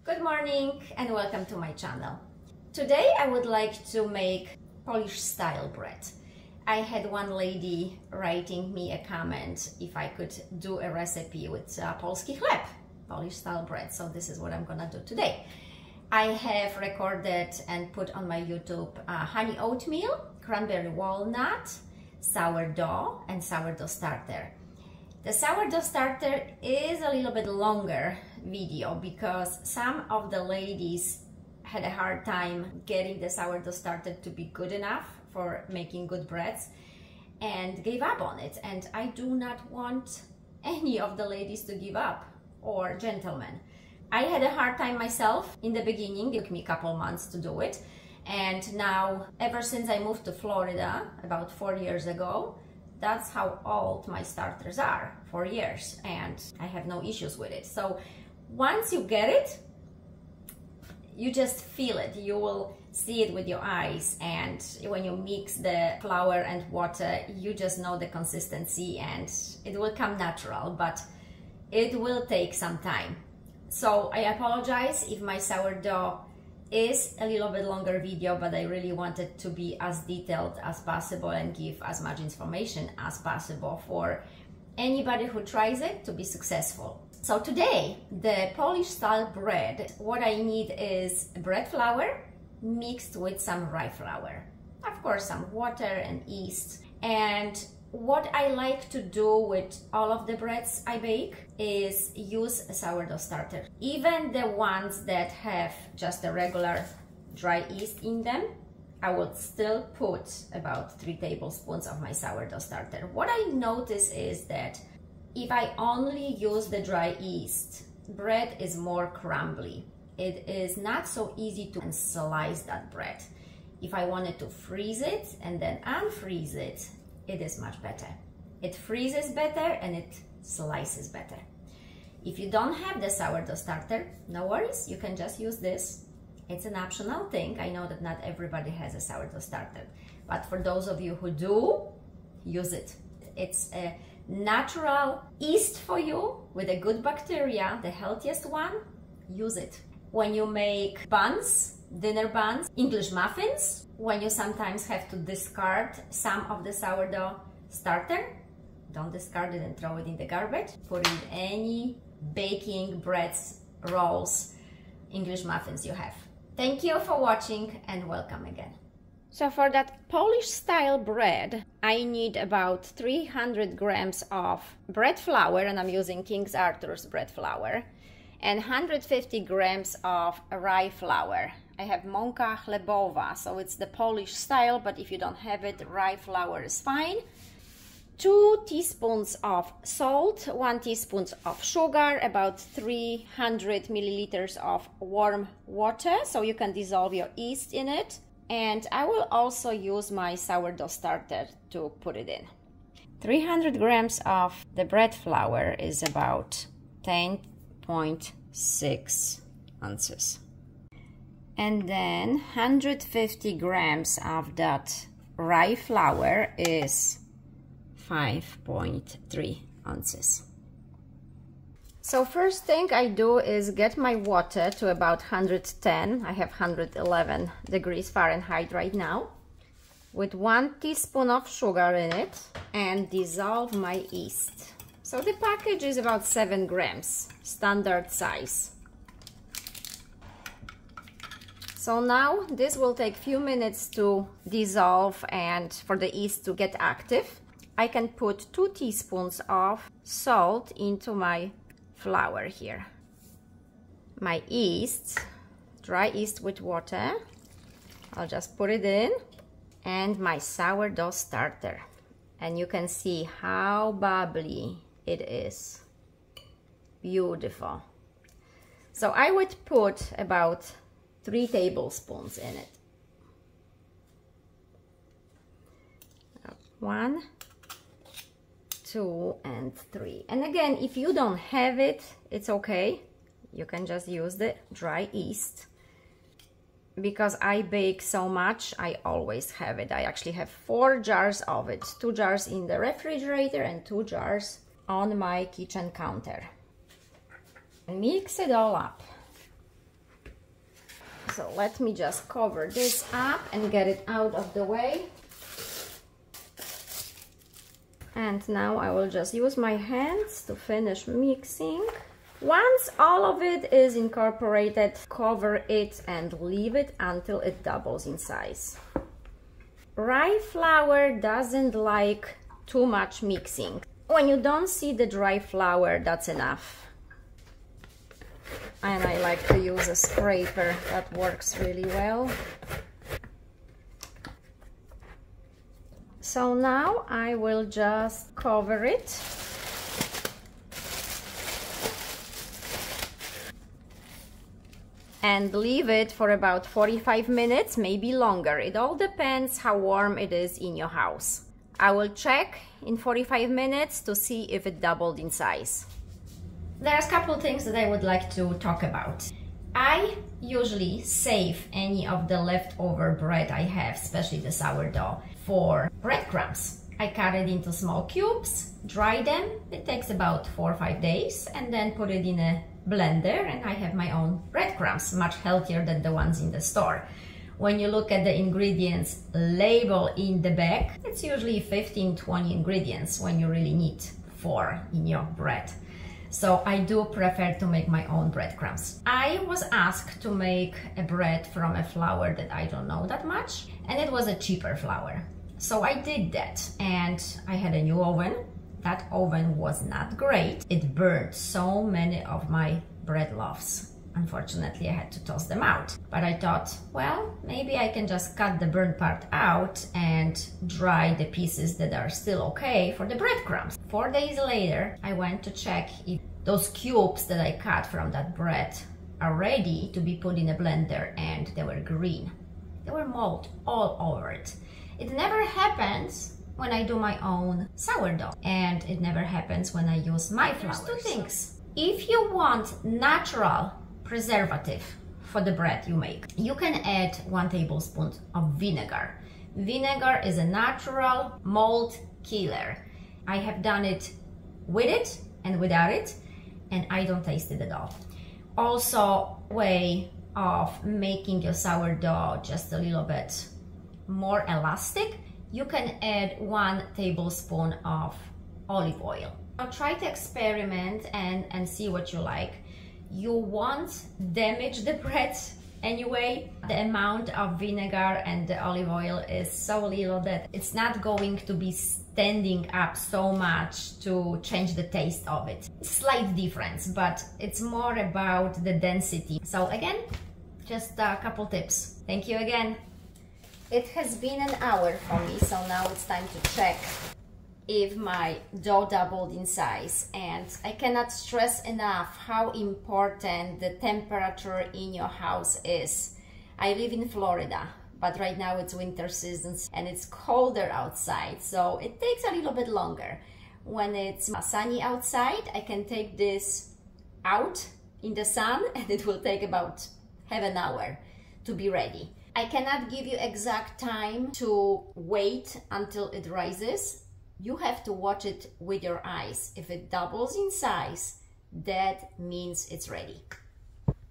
Good morning and welcome to my channel. Today I would like to make Polish style bread. I had one lady writing me a comment if I could do a recipe with Polski chleb, Polish style bread. So this is what I'm gonna do today. I have recorded and put on my YouTube honey oatmeal, cranberry walnut, sourdough and sourdough starter. The sourdough starter is a little bit longer video because some of the ladies had a hard time getting the sourdough starter to be good enough for making good breads and gave up on it. And I do not want any of the ladies to give up, or gentlemen. I had a hard time myself in the beginning. It took me a couple months to do it. And now, ever since I moved to Florida about 4 years ago, that's how old my starters are, 4 years, and I have no issues with it. So once you get it, you just feel it. You will see it with your eyes, and when you mix the flour and water, you just know the consistency and it will come natural, but it will take some time. So I apologize if my sourdough is a little bit longer video, but I really wanted to be as detailed as possible and give as much information as possible for anybody who tries it to be successful. So today, the Polish style bread, what I need is bread flour mixed with some rye flour. Of course, some water and yeast. And what I like to do with all of the breads I bake is use a sourdough starter. Even the ones that have just a regular dry yeast in them, I would still put about 3 tablespoons of my sourdough starter. What I notice is that if I only use the dry yeast, bread is more crumbly. It is not so easy to slice that bread. If I wanted to freeze it and then unfreeze it, it is much better. It freezes better and it slices better. If you don't have the sourdough starter, no worries, you can just use this. It's an optional thing. I know that not everybody has a sourdough starter, but for those of you who do, use it. It's a natural yeast for you with a good bacteria, the healthiest one, use it. When you make buns, dinner buns, English muffins, when you sometimes have to discard some of the sourdough starter, don't discard it and throw it in the garbage. Put in any baking breads, rolls, English muffins you have. Thank you for watching and welcome again. So for that Polish style bread, I need about 300 grams of bread flour, and I'm using King Arthur's bread flour, and 150 grams of rye flour. I have mąka chlebowa, so it's the Polish style, but if you don't have it, rye flour is fine. 2 teaspoons of salt, 1 teaspoon of sugar, about 300 milliliters of warm water, so you can dissolve your yeast in it. And I will also use my sourdough starter to put it in. 300 grams of the bread flour is about 10.6 ounces. And then 150 grams of that rye flour is 5.3 ounces. So first thing I do is get my water to about 110. I have 111 degrees Fahrenheit right now, with 1 teaspoon of sugar in it, and dissolve my yeast. So the package is about 7 grams, standard size. So now this will take a few minutes to dissolve and for the yeast to get active. I can put 2 teaspoons of salt into my flour here. My yeast, dry yeast with water, I'll just put it in, and my sourdough starter. And you can see how bubbly it is. Beautiful. So I would put about 3 tablespoons in it. 1, 2 and 3. And again, if you don't have it, it's okay. You can just use the dry yeast. Because I bake so much, I always have it. I actually have 4 jars of it. 2 jars in the refrigerator and 2 jars on my kitchen counter. Mix it all up. So let me just cover this up and get it out of the way. And now I will just use my hands to finish mixing. Once all of it is incorporated, cover it and leave it until it doubles in size. Rye flour doesn't like too much mixing. When you don't see the dry flour, that's enough. And I like to use a scraper, that works really well. So now I will just cover it. And leave it for about 45 minutes, maybe longer. It all depends how warm it is in your house. I will check in 45 minutes to see if it doubled in size. There's a couple things that I would like to talk about. I usually save any of the leftover bread I have, especially the sourdough, for breadcrumbs. I cut it into small cubes, dry them. It takes about 4 or 5 days, and then put it in a blender, and I have my own breadcrumbs, much healthier than the ones in the store. When you look at the ingredients label in the bag, it's usually 15-20 ingredients when you really need 4 in your bread. So I do prefer to make my own breadcrumbs. I was asked to make a bread from a flour that I don't know that much, and it was a cheaper flour. So I did that, and I had a new oven. That oven was not great. It burned so many of my bread loaves. Unfortunately, I had to toss them out. But I thought, well, maybe I can just cut the burnt part out and dry the pieces that are still okay for the breadcrumbs. 4 days later, I went to check if those cubes that I cut from that bread are ready to be put in a blender, and they were green. There were mold all over it. It never happens when I do my own sourdough, and it never happens when I use my flour. There's 2 things. If you want natural preservative for the bread you make, you can add 1 tablespoon of vinegar. Vinegar is a natural mold killer. I have done it with it and without it, and I don't taste it at all. Also, way of making your sourdough just a little bit more elastic, you can add 1 tablespoon of olive oil. Now try to experiment and see what you like. You won't damage the bread anyway. The amount of vinegar and the olive oil is so little that it's not going to be standing up so much to change the taste of it. Slight difference, but it's more about the density. So again, just a couple tips. Thank you again. It has been an hour for me, so now it's time to check if my dough doubled in size. And I cannot stress enough how important the temperature in your house is. I live in Florida, but right now it's winter season and it's colder outside, so it takes a little bit longer. When it's sunny outside, I can take this out in the sun and it will take about half an hour to be ready. I cannot give you exact time to wait until it rises. You have to watch it with your eyes. If it doubles in size, that means it's ready.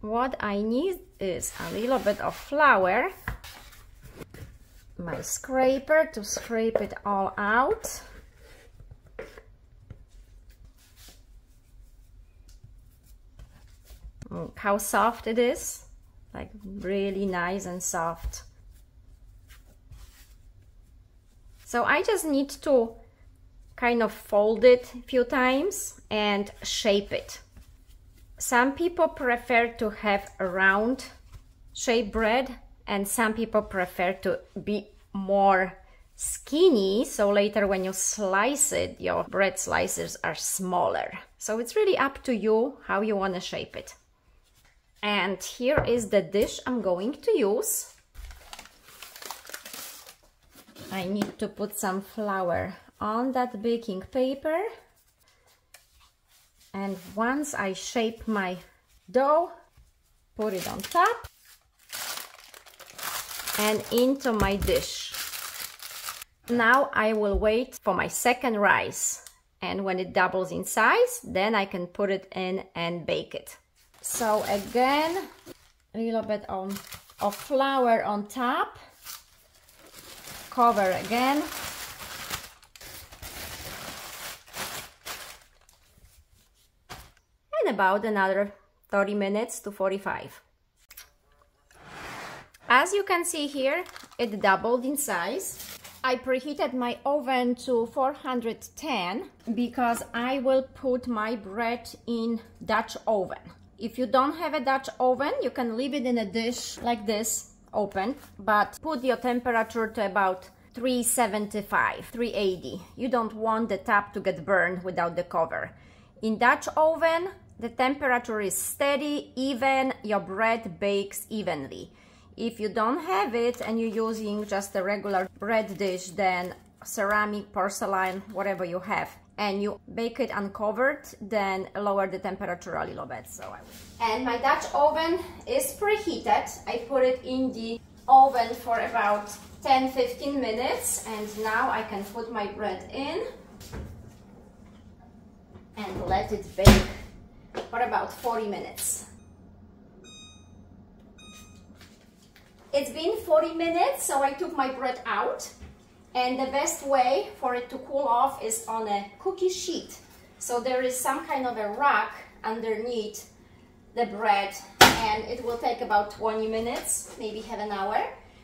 What I need is a little bit of flour, my scraper to scrape it all out. Look how soft it is. Like really nice and soft. So I just need to kind of fold it a few times and shape it. Some people prefer to have a round shaped bread, and some people prefer to be more skinny, so later when you slice it, your bread slices are smaller. So it's really up to you how you want to shape it. And here is the dish I'm going to use. I need to put some flour on that baking paper. And once I shape my dough, put it on top and into my dish. Now I will wait for my second rice. And when it doubles in size, then I can put it in and bake it. So again, a little bit of of flour on top. Cover again. And about another 30 minutes to 45. As you can see here, it doubled in size. I preheated my oven to 410 because I will put my bread in Dutch oven. If you don't have a Dutch oven, you can leave it in a dish like this, open, but put your temperature to about 375, 380. You don't want the top to get burned without the cover. In Dutch oven, the temperature is steady, even, your bread bakes evenly. If you don't have it and you're using just a regular bread dish, then ceramic, porcelain, whatever you have, and you bake it uncovered, then lower the temperature a little bit. And my Dutch oven is preheated. I put it in the oven for about 10-15 minutes, and now I can put my bread in and let it bake for about 40 minutes. It's been 40 minutes, so I took my bread out, and the best way for it to cool off is on a cookie sheet. So there is some kind of a rack underneath the bread, and it will take about 20 minutes, maybe half an hour.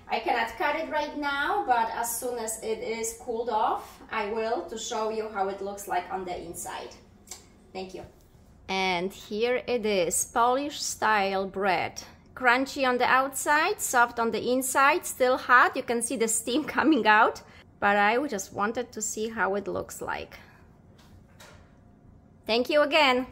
I cannot cut it right now, but as soon as it is cooled off, I will, to show you how it looks like on the inside. Thank you. And here it is, Polish style bread. Crunchy on the outside, soft on the inside, still hot. You can see the steam coming out, but I just wanted to see how it looks like. Thank you again.